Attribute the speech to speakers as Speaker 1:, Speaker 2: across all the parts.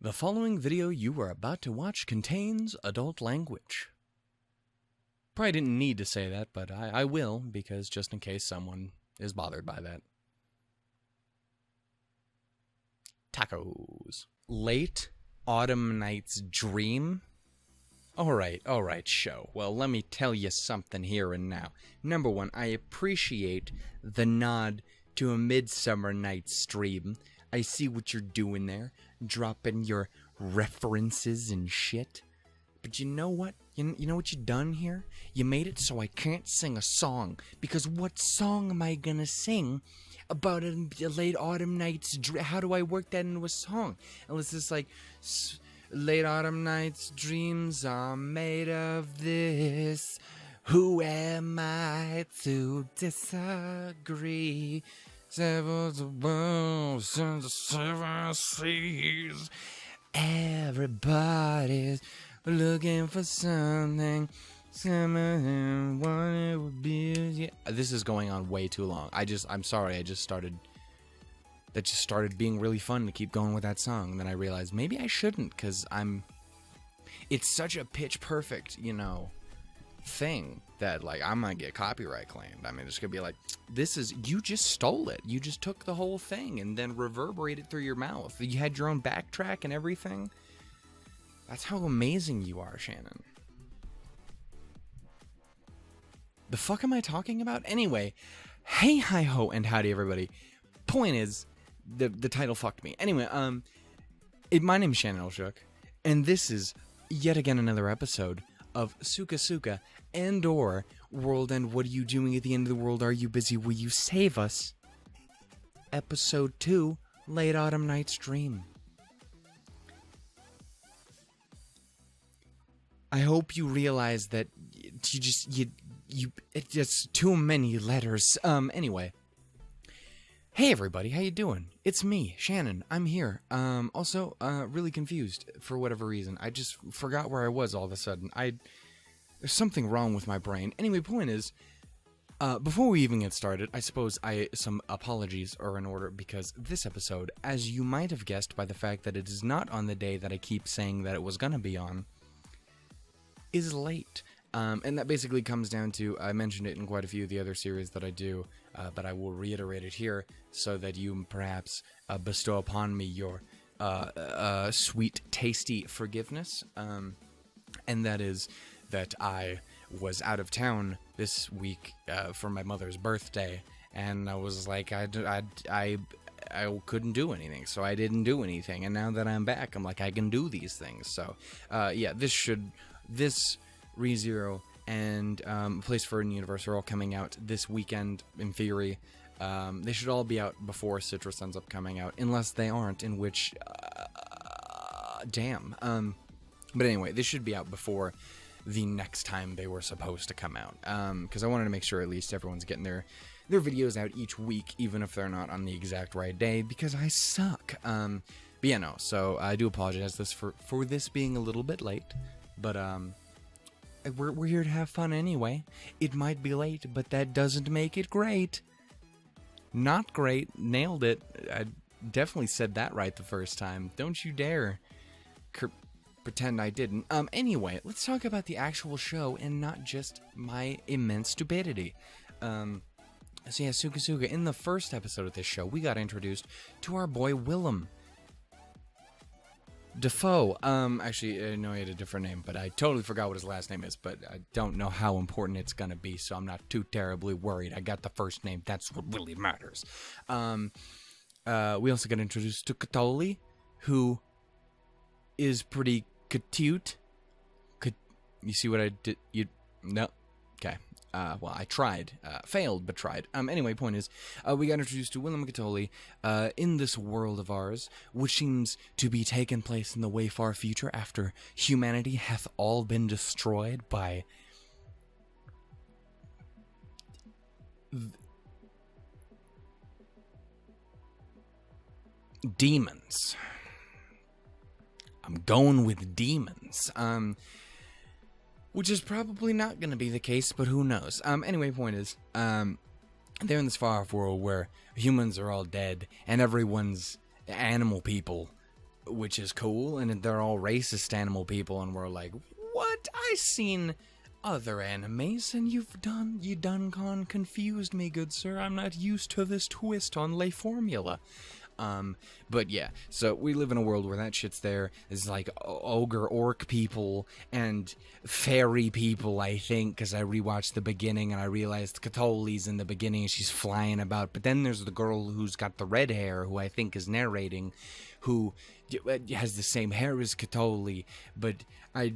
Speaker 1: The following video you are about to watch contains adult language. Probably didn't need to say that, but I will, because just in case someone is bothered by that. Tacos. Late Autumn Night's Dream? Alright, show. Well, let me tell you something here and now. Number one, I appreciate the nod to A Midsummer Night's Dream. I see what you're doing there, dropping your references and shit. But you know what? You know what you done here? You made it so I can't sing a song. Because what song am I gonna sing about a late autumn night's dream? How do I work that into a song? Unless it's like, late autumn night's dreams are made of this. Who am I to disagree? Seven worlds and the seven seas. Everybody's looking for something. Something what it would be. Yeah. This is going on way too long. I'm sorry. That just started being really fun to keep going with that song. And then I realized maybe I shouldn't, because it's such a pitch perfect, thing that I might get copyright claimed. I mean, it's gonna be like, you just stole it. You just took the whole thing and then reverberated through your mouth. You had your own backtrack and everything. That's how amazing you are, Shannon. The fuck am I talking about? Anyway, hey, hi ho, and howdy everybody. Point is, the title fucked me. Anyway, my name's Shannon Olshook, and this is yet again another episode of SukaSuka and or WorldEnd. What are you doing at the end of the world? Are you busy? Will you save us? Episode 2, Late Autumn Night's Dream. I hope you realize that it's just too many letters. Anyway. Hey everybody, how you doing? It's me, Shannon. I'm here. Also, really confused for whatever reason. I just forgot where I was all of a sudden. There's something wrong with my brain. Anyway, point is, before we even get started, I suppose some apologies are in order, because this episode, as you might have guessed by the fact that it is not on the day that I keep saying that it was gonna be on, is late. And that basically comes down to, I mentioned it in quite a few of the other series that I do, but I will reiterate it here so that you perhaps bestow upon me your sweet, tasty forgiveness. And that is that I was out of town this week for my mother's birthday, and I was like, I couldn't do anything, so I didn't do anything. And now that I'm back, I'm like, I can do these things. So, yeah, this ReZero and Place for the Universe are all coming out this weekend, in theory. They should all be out before Citrus ends up coming out, unless they aren't, in which, damn. But anyway, this should be out before the next time they were supposed to come out, because I wanted to make sure at least everyone's getting their videos out each week, even if they're not on the exact right day, because I suck. But yeah, no, so I do apologize for this being a little bit late, but we're here to have fun anyway. It might be late, but that doesn't make it great. Not great. Nailed it. I definitely said that right the first time. Don't you dare pretend I didn't. Anyway, let's talk about the actual show and not just my immense stupidity. So yeah, SukaSuka, in the first episode of this show, we got introduced to our boy Willem Dafoe. Actually, I know he had a different name, but I totally forgot what his last name is, but I don't know how important it's gonna be, so I'm not too terribly worried. I got the first name. That's what really matters. We also got introduced to Chtholly, who is pretty cute. You see what I did? No? Okay. Well, I tried. Failed, but tried. Anyway, point is, we got introduced to Willem Chtholly in this world of ours, which seems to be taking place in the way far future after humanity hath all been destroyed by demons. I'm going with demons. Which is probably not going to be the case, but who knows. Anyway, point is, they're in this far-off world where humans are all dead, and everyone's animal people which is cool, and they're all racist animal people, and we're like, what? I seen other animes, and you done gone confused me, good sir. I'm not used to this twist on lay formula. But yeah, so we live in a world where that shit's there. There's like ogre orc people and fairy people, I think, because I rewatched the beginning and I realized Chtholly's in the beginning and she's flying about. But then there's the girl who's got the red hair, who I think is narrating, who has the same hair as Chtholly, but my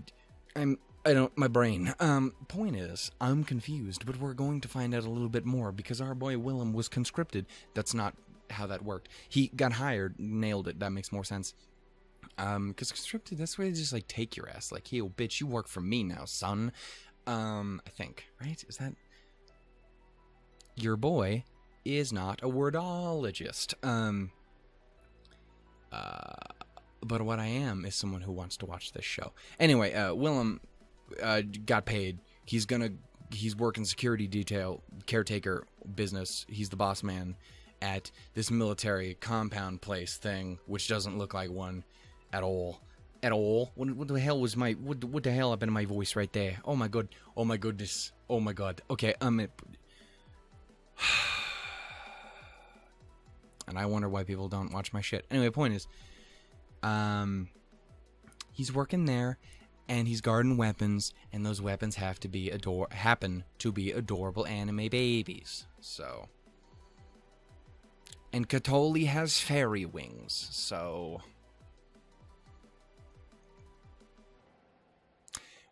Speaker 1: brain. Point is, I'm confused, but we're going to find out a little bit more because our boy Willem was conscripted. That's not how that worked. He got hired, nailed it. That makes more sense. Because conscripted, that's where they just like take your ass. Like, yo, bitch, you work for me now, son. I think, right? Is that your boy is not a wordologist. But what I am is someone who wants to watch this show. Anyway, Willem got paid. He's working security detail, caretaker business. He's the boss man at this military compound place thing, which doesn't look like one at all. At all? What the hell was my... What the hell happened to my voice right there? Oh my god. Oh my goodness. Oh my god. Okay, and I wonder why people don't watch my shit. Anyway, the point is, he's working there, and he's guarding weapons, and those weapons happen to be adorable anime babies. So... And Chtholly has fairy wings, so...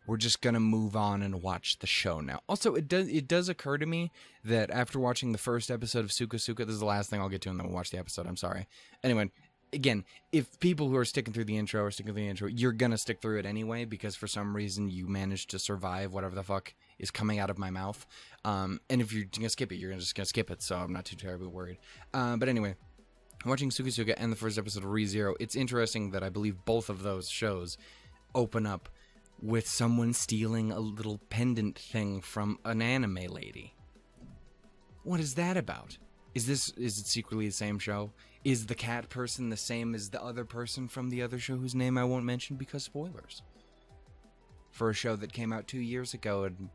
Speaker 1: We're just gonna move on and watch the show now. Also, it does occur to me that after watching the first episode of SukaSuka, this is the last thing I'll get to, and then we'll watch the episode, I'm sorry. Anyway, again, if people who are sticking through the intro are sticking through the intro, you're gonna stick through it anyway, because for some reason you managed to survive whatever the fuck is coming out of my mouth. And if you're gonna skip it, you're just gonna skip it, so I'm not too terribly worried. But anyway, watching SukaSuka and the first episode of ReZero, it's interesting that I believe both of those shows open up with someone stealing a little pendant thing from an anime lady. What is that about? Is it secretly the same show? Is the cat person the same as the other person from the other show whose name I won't mention because spoilers? For a show that came out 2 years ago and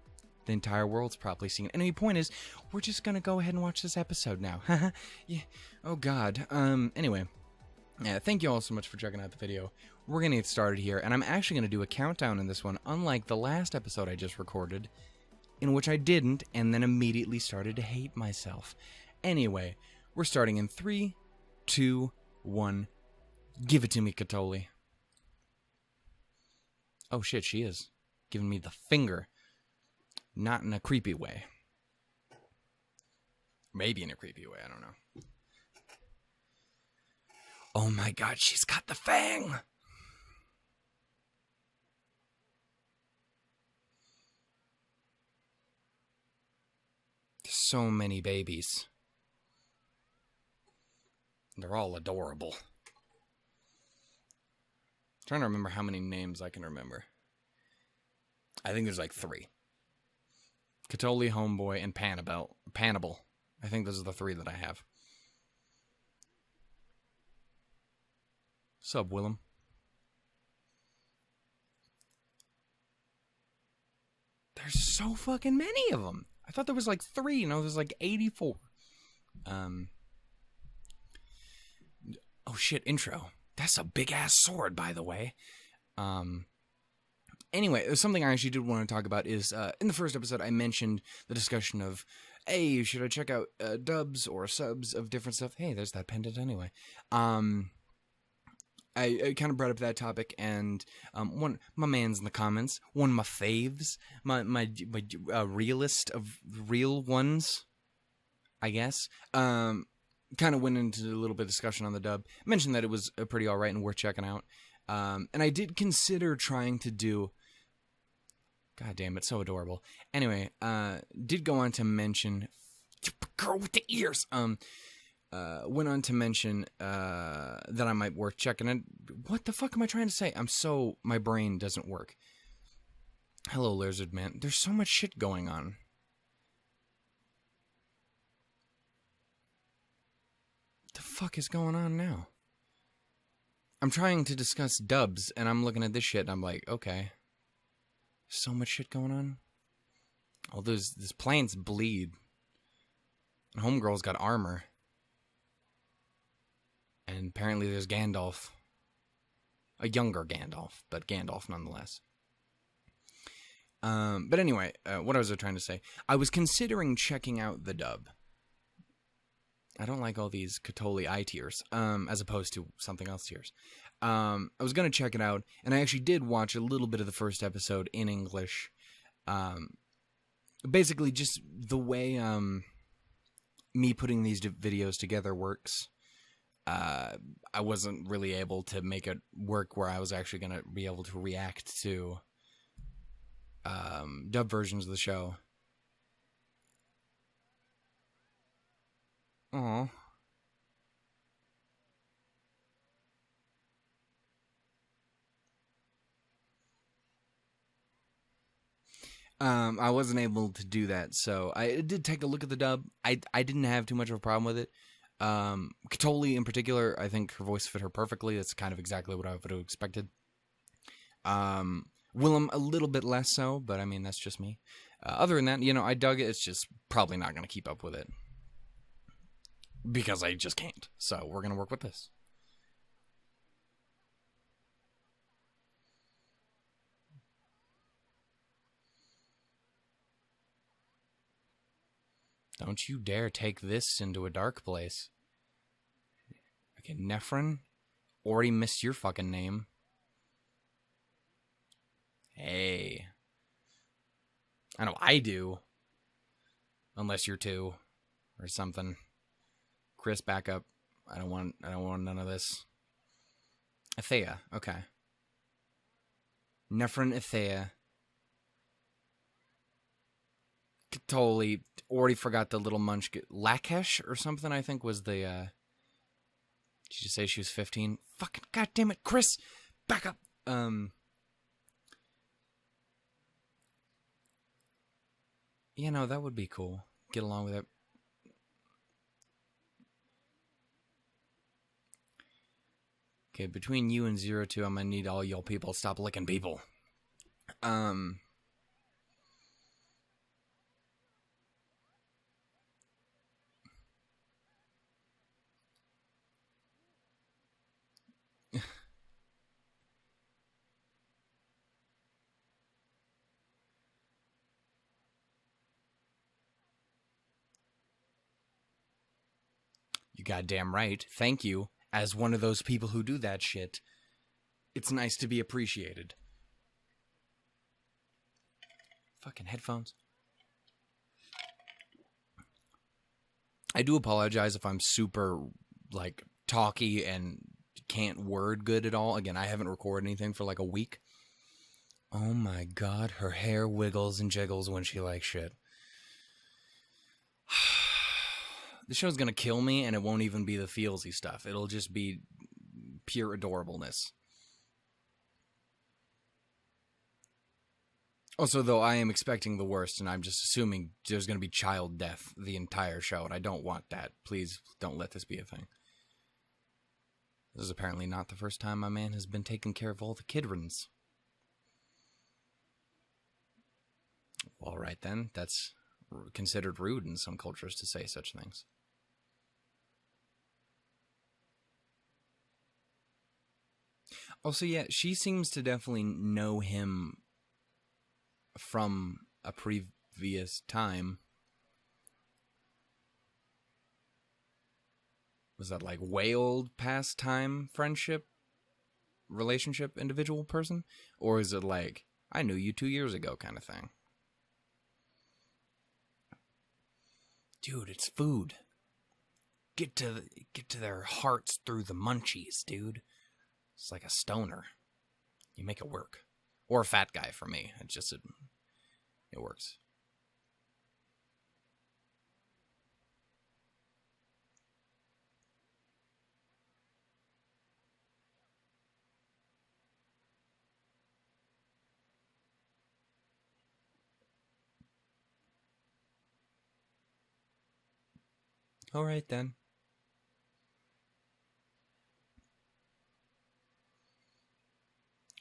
Speaker 1: the entire world's probably seen it. Anyway, point is, we're just gonna go ahead and watch this episode now. Yeah. Oh god. Anyway. Yeah, thank you all so much for checking out the video. We're gonna get started here, and I'm actually gonna do a countdown in this one, unlike the last episode I just recorded, in which I didn't, and then immediately started to hate myself. Anyway, we're starting in 3, 2, 1. Give it to me, Chtholly. Oh shit, she is giving me the finger. Not in a creepy way. Maybe in a creepy way, I don't know. Oh my god, she's got the fang! So many babies. They're all adorable. I'm trying to remember how many names I can remember. I think there's like 3. Chtholly, Homeboy, and Panable. I think those are the 3 that I have. Sup, Willem? There's so fucking many of them. I thought there was like 3, and there's like 84. Oh shit, intro. That's a big-ass sword, by the way. Anyway, something I actually did want to talk about is, in the first episode, I mentioned the discussion of, hey, should I check out dubs or subs of different stuff? Hey, there's that pendant anyway. I kind of brought up that topic, and my man's in the comments, one of my faves, my realist of real ones, I guess, kind of went into a little bit of discussion on the dub, mentioned that it was pretty alright and worth checking out, and I did consider trying to do, god damn, it's so adorable, anyway, did go on to mention, girl with the ears, went on to mention that I might worth checking it. What the fuck am I trying to say? My brain doesn't work. Hello, Lizard Man. There's so much shit going on. What the fuck is going on now? I'm trying to discuss dubs, and I'm looking at this shit, and I'm like, okay. So much shit going on. Oh, these plants bleed. And Homegirl's got armor. And apparently there's Gandalf. A younger Gandalf, but Gandalf nonetheless. But anyway, what was I trying to say? I was considering checking out the dub. I don't like all these Chtholly eye tears, as opposed to something else tears. I was going to check it out, and I actually did watch a little bit of the first episode in English. Basically, just the way me putting these videos together works. I wasn't really able to make it work where I was actually going to be able to react to dub versions of the show. Aww. I wasn't able to do that, so I did take a look at the dub. I didn't have too much of a problem with it. Chtholly in particular, I think her voice fit her perfectly. That's kind of exactly what I would have expected. Willem a little bit less so, but I mean, that's just me. Other than that, you know, I dug it. It's just probably not going to keep up with it. Because I just can't. So we're going to work with this. Don't you dare take this into a dark place. Okay, Nephron. Already missed your fucking name. Hey. I know I do. Unless you're two. Or something. Chris, back up. I don't want none of this. Athea, okay. Nephron Athea. Totally already forgot the little munchkin. Lakesh or something, I think, was the, Did you say she was 15? Fucking goddamn it, Chris! Back up! You know, that would be cool. Get along with it. Okay, between you and 02, I'm gonna need all y'all people to stop licking people. You goddamn right. Thank you. As one of those people who do that shit, it's nice to be appreciated. Fucking headphones. I do apologize if I'm super, like, talky and can't word good at all. Again, I haven't recorded anything for like a week. Oh my god, her hair wiggles and jiggles when she likes shit. The show's gonna kill me, and it won't even be the feelsy stuff. It'll just be pure adorableness. Also, though, I am expecting the worst, and I'm just assuming there's gonna be child death the entire show, and I don't want that. Please don't let this be a thing. This is apparently not the first time my man has been taking care of all the kidrons. All right, then. That's considered rude in some cultures to say such things. Also, yeah, she seems to definitely know him from a previous time. Was that like way old past time friendship, relationship, individual person? Or is it like, I knew you 2 years ago kind of thing? Dude, it's food. Get to their hearts through the munchies, dude. It's like a stoner. You make it work. Or a fat guy for me. It works. All right, then.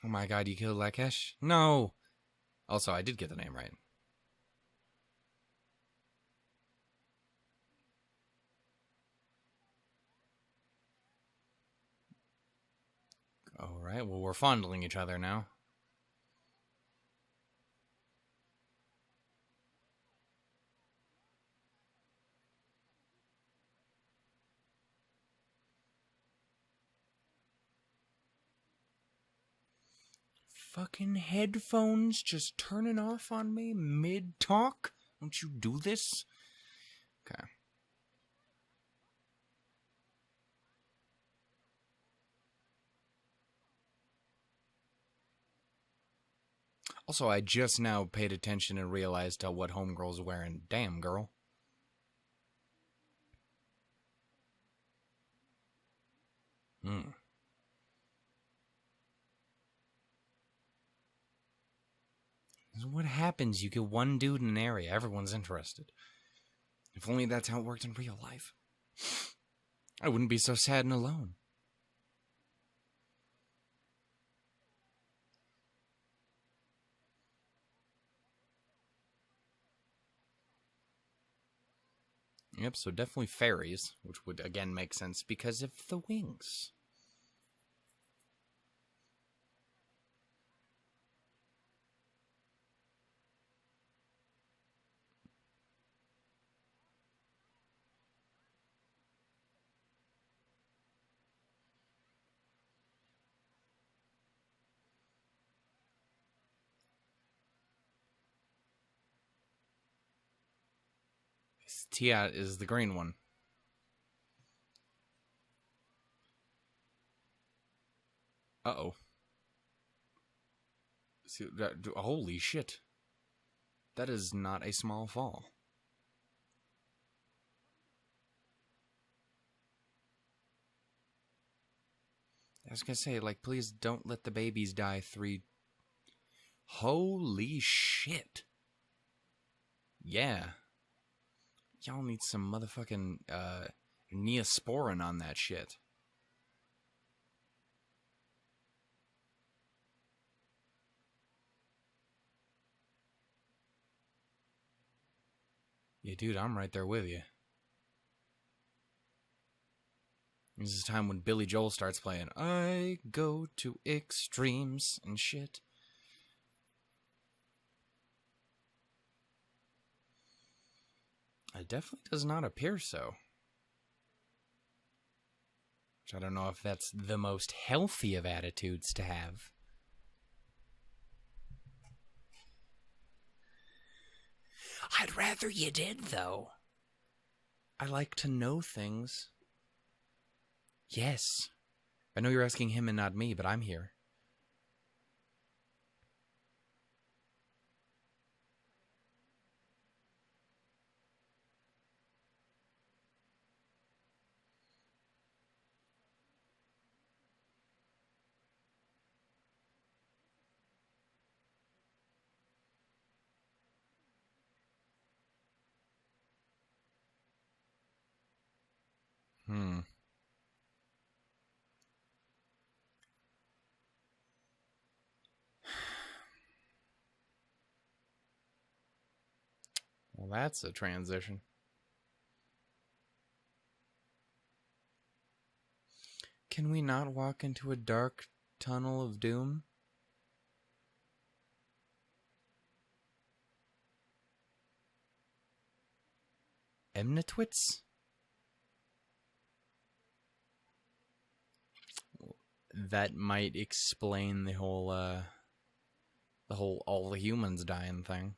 Speaker 1: Oh my god, you killed Lakesh? No! Also, I did get the name right. Alright, well, we're fondling each other now. Fucking headphones just turning off on me mid-talk? Don't you do this? Okay. Also, I just now paid attention and realized what Homegirl's wearing. Damn, girl. This is what happens. You get one dude in an area. Everyone's interested. If only that's how it worked in real life. I wouldn't be so sad and alone. Yep, so definitely fairies, which would again make sense because of the wings. Tia is the green one. Uh-oh. See, holy shit. That is not a small fall. I was gonna say, like, please don't let the babies die 3... Holy shit. Yeah. Y'all need some motherfucking, Neosporin on that shit. Yeah, dude, I'm right there with you. This is the time when Billy Joel starts playing, I go to extremes and shit. It definitely does not appear so. Which I don't know if that's the most healthy of attitudes to have. I'd rather you did, though. I like to know things. Yes. I know you're asking him and not me, but I'm here. Well, that's a transition. Can we not walk into a dark tunnel of doom? Emnitwits? That might explain the whole all the humans dying thing.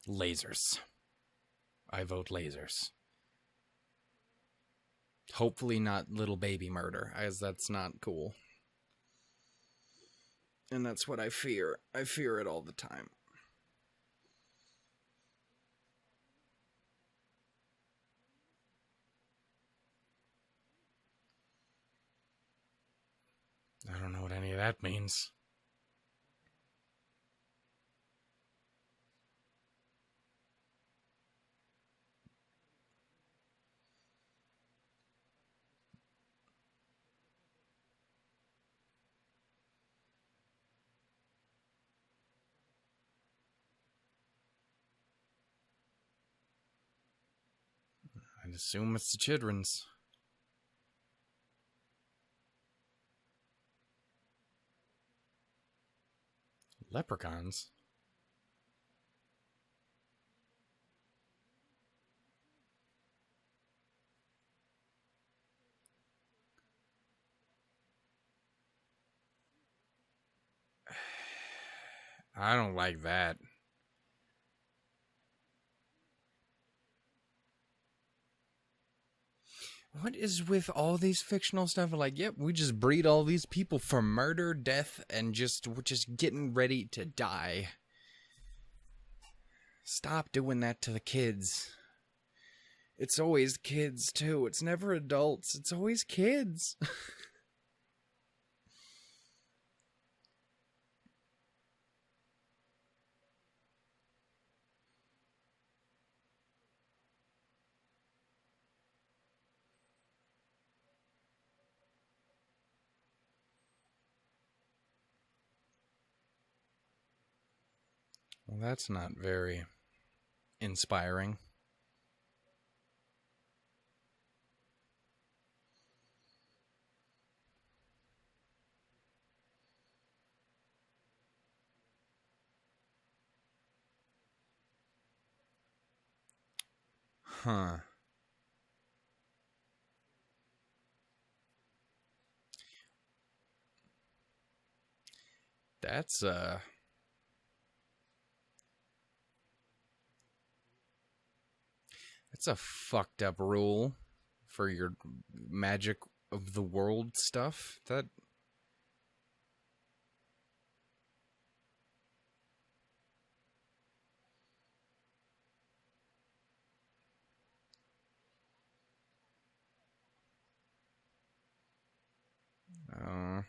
Speaker 1: Lasers. I vote lasers. Hopefully not little baby murder, as that's not cool. And that's what I fear. I fear it all the time. I don't know what any of that means. I'd assume it's the children's. Leprechauns? I don't like that. What is with all these fictional stuff? Like, yep, we just breed all these people for murder, death, and we're just getting ready to die. Stop doing that to the kids. It's always kids, too. It's never adults. It's always kids. Well, that's not very inspiring. Huh. That's a fucked up rule for your magic of the world stuff. That uh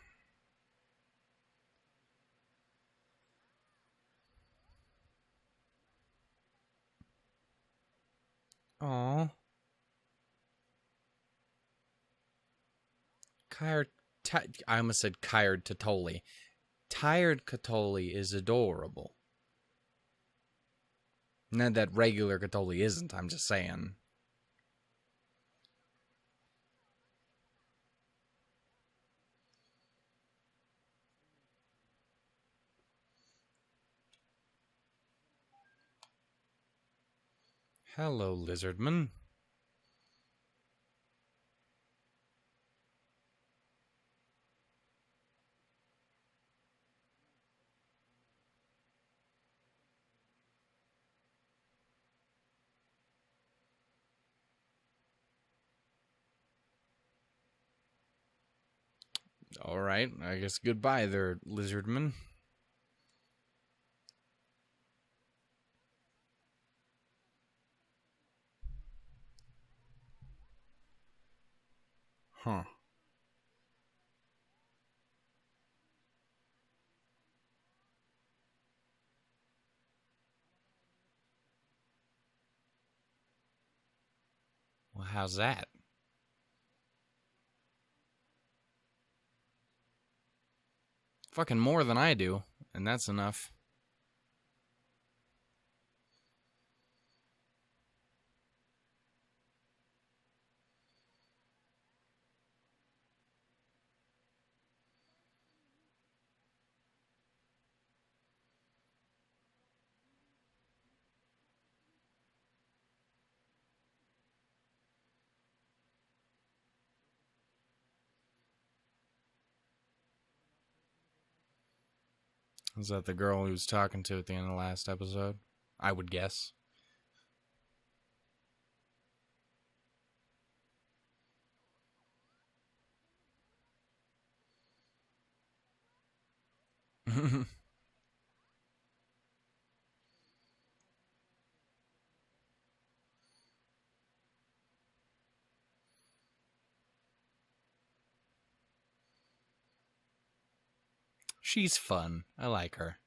Speaker 1: oh. I almost said tired Chtholly. Tired Chtholly is adorable. Not that regular Chtholly isn't, I'm just saying. Hello, lizardman. Alright, I guess goodbye there, lizardman. Huh. Well, how's that? Fucking more than I do, and that's enough. Is that the girl he was talking to at the end of the last episode? I would guess. She's fun. I like her.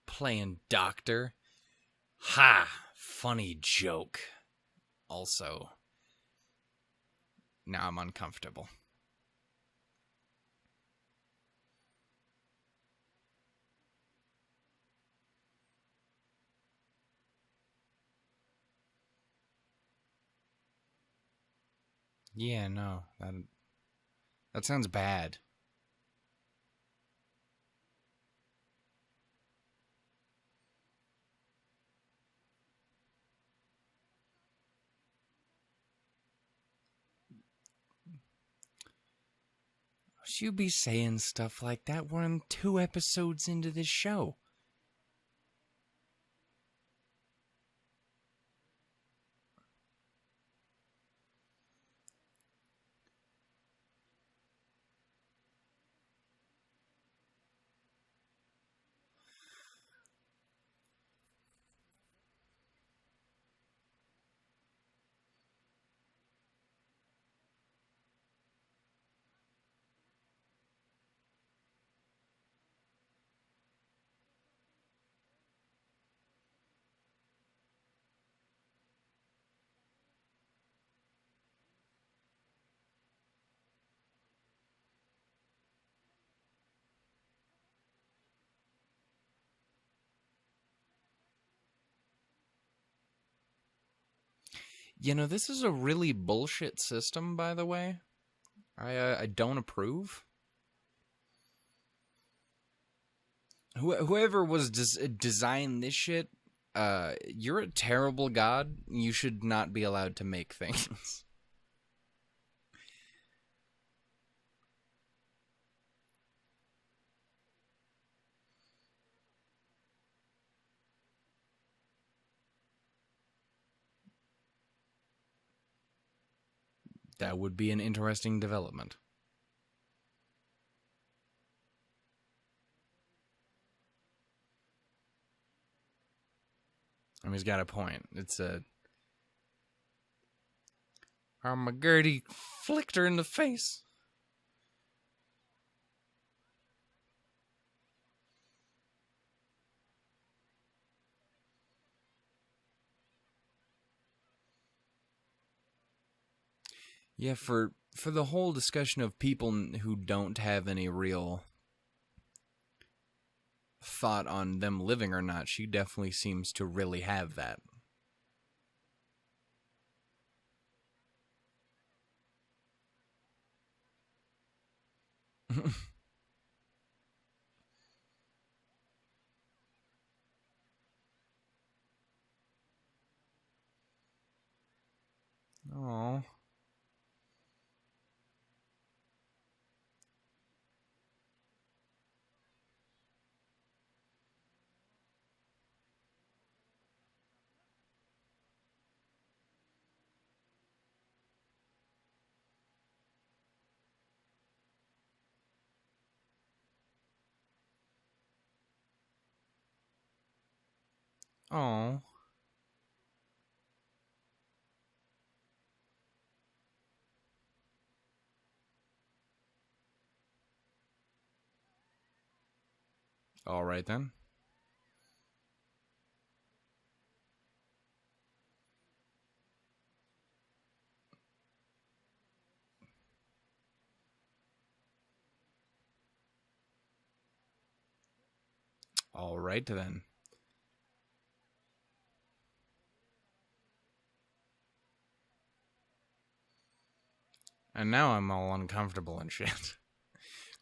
Speaker 1: Playing doctor. Ha! Funny joke. Also, now I'm uncomfortable. Yeah, no, that sounds bad. Should you be saying stuff like that? We're 2 episodes into this show. You know, this is a really bullshit system, by the way. I don't approve. Whoever was designed this shit, you're a terrible god. You should not be allowed to make things. That would be an interesting development. I mean, he's got a point. It's a... McGurdy flicked her in the face. Yeah, for the whole discussion of people who don't have any real thought on them living or not, she definitely seems to really have that. Oh. Oh. All right then. All right then. And now I'm all uncomfortable and shit.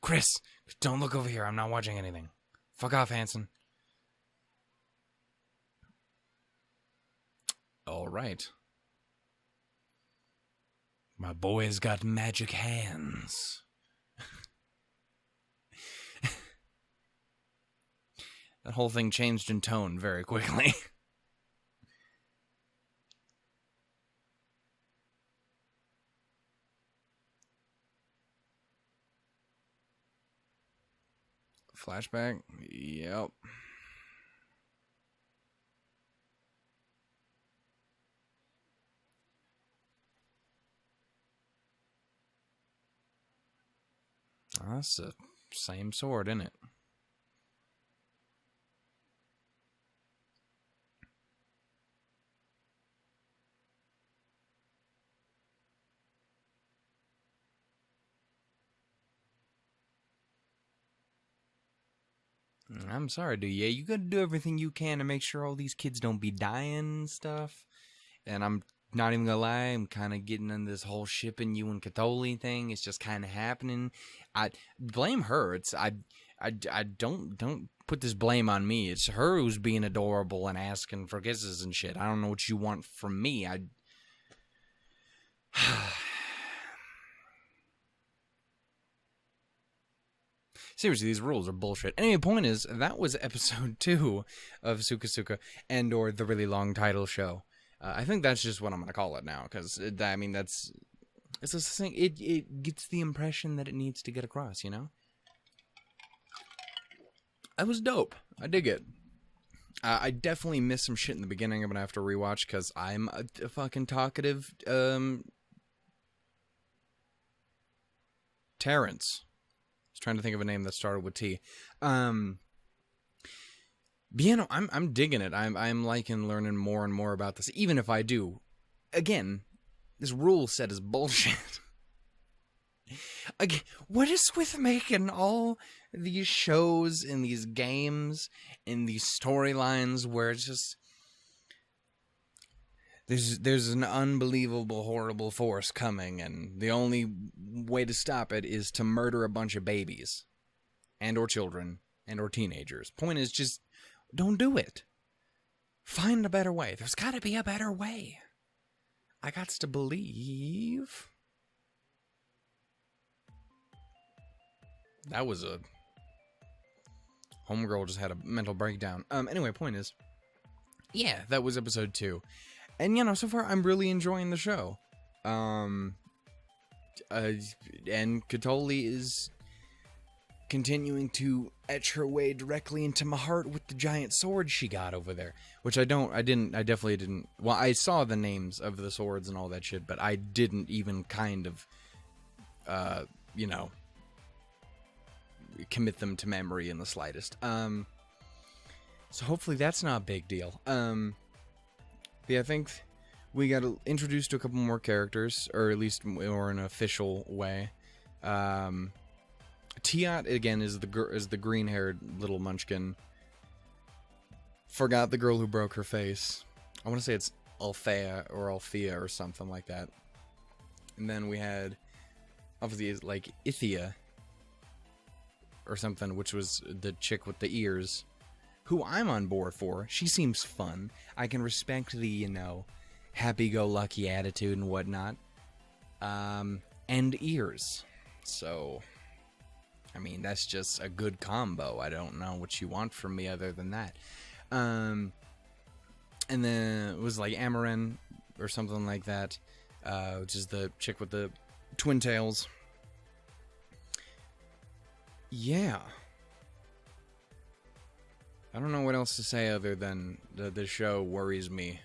Speaker 1: Chris, don't look over here. I'm not watching anything. Fuck off, Hanson. All right. My boy's got magic hands. That whole thing changed in tone very quickly. Flashback? Yep. That's the same sword, isn't it? I'm sorry, dude. Yeah, you gotta do everything you can to make sure all these kids don't be dying and stuff. And I'm not even gonna lie, I'm kind of getting in this whole shipping you and Chtholly thing. It's just kind of happening. I blame her. I don't put this blame on me. It's her who's being adorable and asking for kisses and shit. I don't know what you want from me. Seriously, these rules are bullshit. Anyway, the point is, that was episode 2 of SukaSuka and or the really long title show. I think that's just what I'm going to call it now, because, I mean, it's this thing, it gets the impression that it needs to get across, you know? That was dope. I dig it. I definitely missed some shit in the beginning I'm going to have to rewatch, because I'm a fucking talkative, Terrence. Trying to think of a name that started with T. But yeah, no, I'm digging it. I'm liking learning more and more about this. Even if I do, again, this rule set is bullshit. Again, what is with making all these shows and these games and these storylines where it's just there's an unbelievable, horrible force coming, and the only way to stop it is to murder a bunch of babies, and or children, and or teenagers. Point is, just don't do it. Find a better way. There's got to be a better way. I got to believe. That was a homegirl just had a mental breakdown. Anyway, point is, yeah, that was episode 2. And, you know, so far, I'm really enjoying the show. And Chtholly is continuing to etch her way directly into my heart with the giant sword she got over there. Which I definitely didn't. Well, I saw the names of the swords and all that shit, but I didn't even kind of, you know, commit them to memory in the slightest. So hopefully that's not a big deal. Yeah, I think we got introduced to a couple more characters, or at least more in an official way. Tiat again is the green-haired little munchkin. Forgot the girl who broke her face. I want to say it's Althea or something like that. And then we had obviously like Ithia or something, which was the chick with the ears, who I'm on board for. She seems fun. I can respect the, you know, happy-go-lucky attitude and whatnot. And ears. So, I mean, that's just a good combo. I don't know what you want from me other than that. And then it was like Amaran or something like that, which is the chick with the twin tails. Yeah. I don't know what else to say other than the show worries me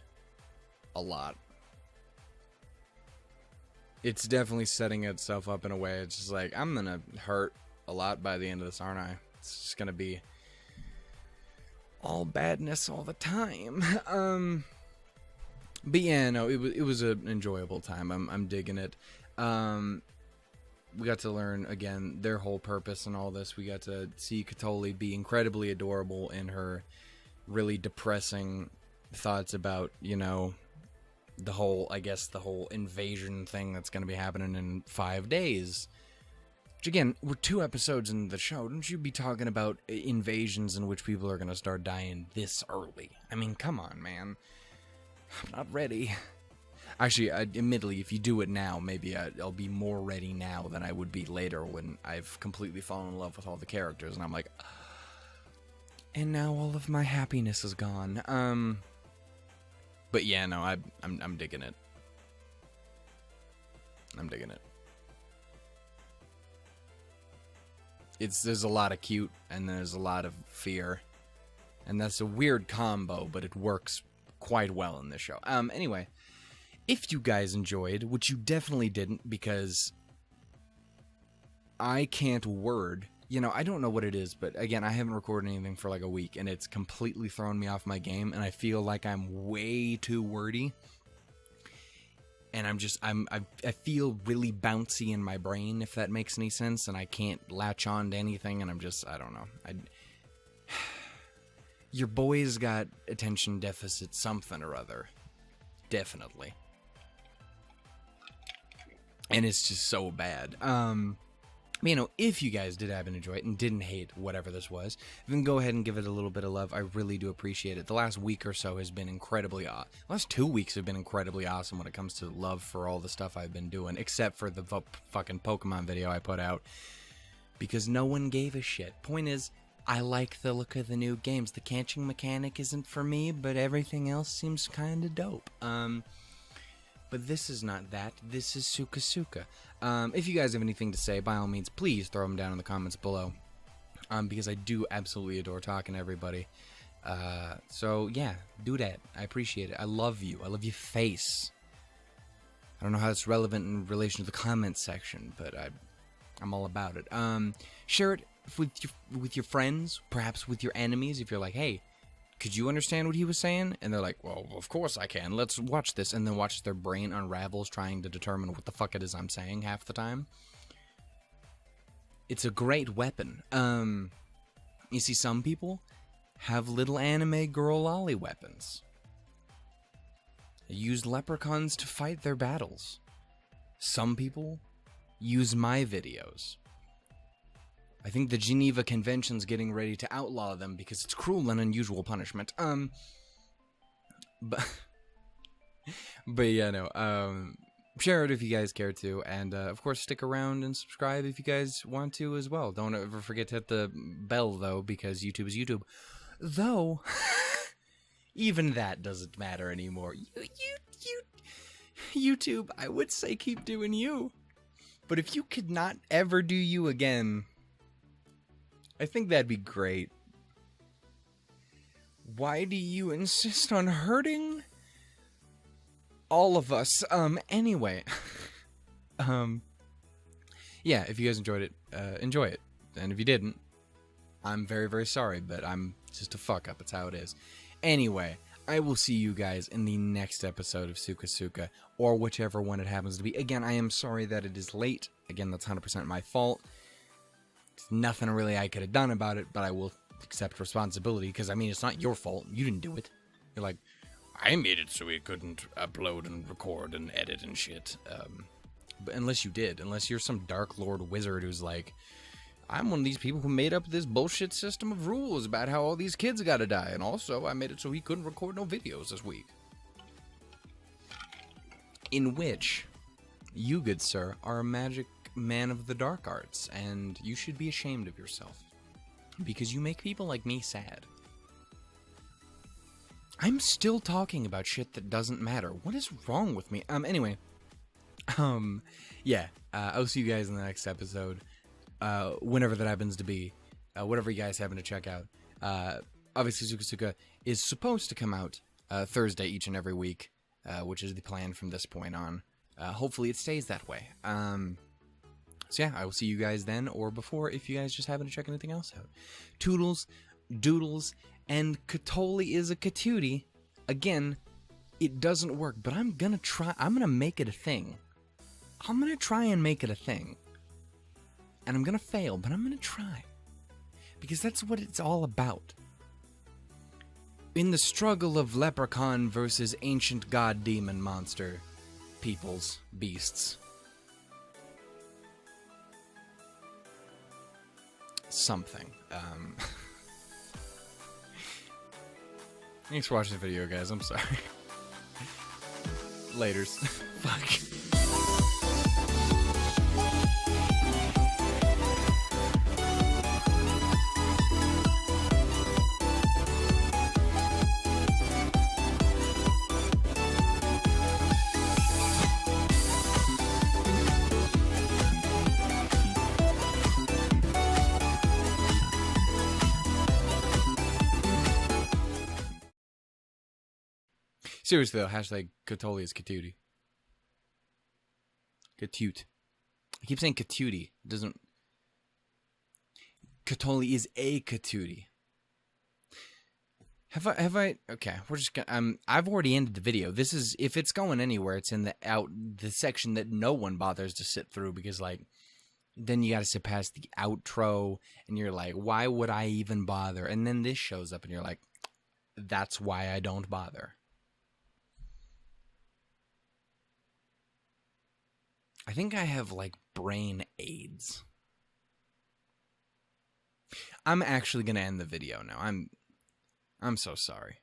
Speaker 1: a lot. It's definitely setting itself up in a way. It's just like, I'm gonna hurt a lot by the end of this, aren't I? It's just gonna be all badness all the time. But yeah, no, it was an enjoyable time. I'm digging it. We got to learn, again, their whole purpose and all this. We got to see Chtholly be incredibly adorable in her really depressing thoughts about, you know, the whole invasion thing that's going to be happening in 5 days. Which, again, we're 2 episodes into the show. Don't you be talking about invasions in which people are going to start dying this early? I mean, come on, man. I'm not ready. Actually, admittedly, if you do it now, maybe I'll be more ready now than I would be later when I've completely fallen in love with all the characters, and I'm like, and now all of my happiness is gone. But yeah, no, I'm digging it. I'm digging it. There's a lot of cute, and there's a lot of fear, and that's a weird combo, but it works quite well in this show. Anyway. If you guys enjoyed, which you definitely didn't, because I can't word. You know, I don't know what it is, but again, I haven't recorded anything for like a week, and it's completely thrown me off my game, and I feel like I'm way too wordy. And I feel really bouncy in my brain, if that makes any sense, and I can't latch on to anything, and I don't know. Your boy's got attention deficit something or other. Definitely. And it's just so bad. You know, if you guys did happen to enjoy it and didn't hate whatever this was, then go ahead and give it a little bit of love. I really do appreciate it. The last week or so has been incredibly awesome. The last 2 weeks have been incredibly awesome when it comes to love for all the stuff I've been doing, except for the fucking Pokemon video I put out, because no one gave a shit. Point is, I like the look of the new games. The catching mechanic isn't for me, but everything else seems kind of dope. But this is not that. This is SukaSuka. If you guys have anything to say, by all means, please throw them down in the comments below. Because I do absolutely adore talking to everybody. So, yeah, do that. I appreciate it. I love you. I love your face. I don't know how it's relevant in relation to the comments section, but I'm all about it. Share it with your friends, perhaps with your enemies, if you're like, hey, could you understand what he was saying? And they're like, well, of course I can. Let's watch this. And then watch their brain unravels trying to determine what the fuck it is I'm saying half the time. It's a great weapon. You see, some people have little anime girl lolly weapons. They use leprechauns to fight their battles. Some people use my videos. I think the Geneva Convention's getting ready to outlaw them because it's cruel and unusual punishment. But yeah, no. Share it if you guys care to, and of course stick around and subscribe if you guys want to as well. Don't ever forget to hit the bell though, because YouTube is YouTube. Though, even that doesn't matter anymore. YouTube, I would say keep doing you, but if you could not ever do you again, I think that'd be great. Why do you insist on hurting all of us? Anyway. Yeah, if you guys enjoyed it, enjoy it. And if you didn't, I'm very, very sorry, but I'm just a fuck up. It's how it is. Anyway, I will see you guys in the next episode of SukaSuka, or whichever one it happens to be. Again, I am sorry that it is late. Again, that's 100% my fault. There's nothing really I could have done about it, but I will accept responsibility, because, I mean, it's not your fault. You didn't do it. You're like, I made it so we couldn't upload and record and edit and shit. But unless you did. Unless you're some Dark Lord wizard who's like, I'm one of these people who made up this bullshit system of rules about how all these kids gotta die, and also I made it so he couldn't record no videos this week. In which, you, good sir, are a magic man of the dark arts, and you should be ashamed of yourself, because you make people like me sad. I'm still talking about shit that doesn't matter. What is wrong with me? Anyway, yeah, I'll see you guys in the next episode, whenever that happens to be, whatever you guys happen to check out. Obviously, SukaSuka is supposed to come out Thursday each and every week, which is the plan from this point on. Hopefully it stays that way. So yeah, I will see you guys then, or before, if you guys just happen to check anything else out. Toodles, doodles, and Chtholly is a Katootie. Again, it doesn't work, but I'm gonna try. I'm gonna make it a thing. I'm gonna try and make it a thing. And I'm gonna fail, but I'm gonna try. Because that's what it's all about. In the struggle of leprechaun versus ancient god demon monster, peoples, beasts. Something. Thanks for watching the video, guys. I'm sorry. Laters. Fuck. Seriously though, hashtag Chtholly is Katootie. Katoot. I keep saying Katootie. It doesn't. Chtholly is a Katootie. Have I? Okay, we're just gonna. I've already ended the video. This is, if it's going anywhere, it's in the section that no one bothers to sit through, because like, then you got to sit past the outro, and you're like, why would I even bother? And then this shows up, and you're like, that's why I don't bother. I think I have, like, brain AIDS. I'm actually going to end the video now. I'm so sorry.